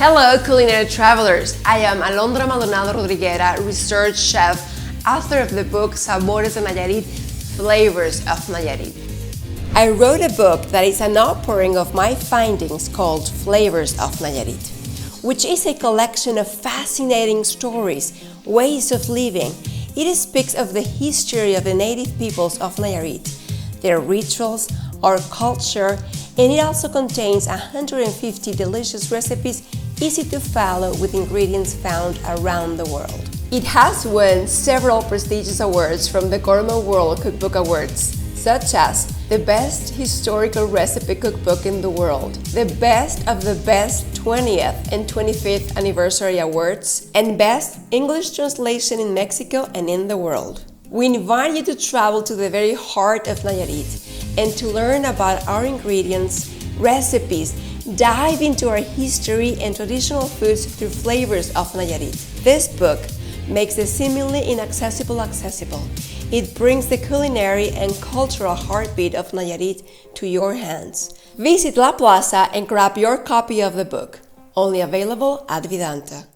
Hello, culinary travelers! I am Alondra Maldonado, research chef, author of the book Sabores de Nayarit, Flavors of Nayarit. I wrote a book that is an outpouring of my findings called Flavors of Nayarit, which is a collection of fascinating stories, ways of living. It speaks of the history of the native peoples of Nayarit, their rituals, our culture, and it also contains 150 delicious recipes easy to follow with ingredients found around the world. It has won several prestigious awards from the Gourmet World Cookbook Awards, such as the Best Historical Recipe Cookbook in the World, the Best of the Best 20th and 25th Anniversary Awards, and Best English Translation in Mexico and in the world. We invite you to travel to the very heart of Nayarit and to learn about our ingredients, recipes, dive into our history and traditional foods through Flavors of Nayarit. This book makes the seemingly inaccessible accessible. It brings the culinary and cultural heartbeat of Nayarit to your hands. Visit La Plaza and grab your copy of the book, only available at Vidanta.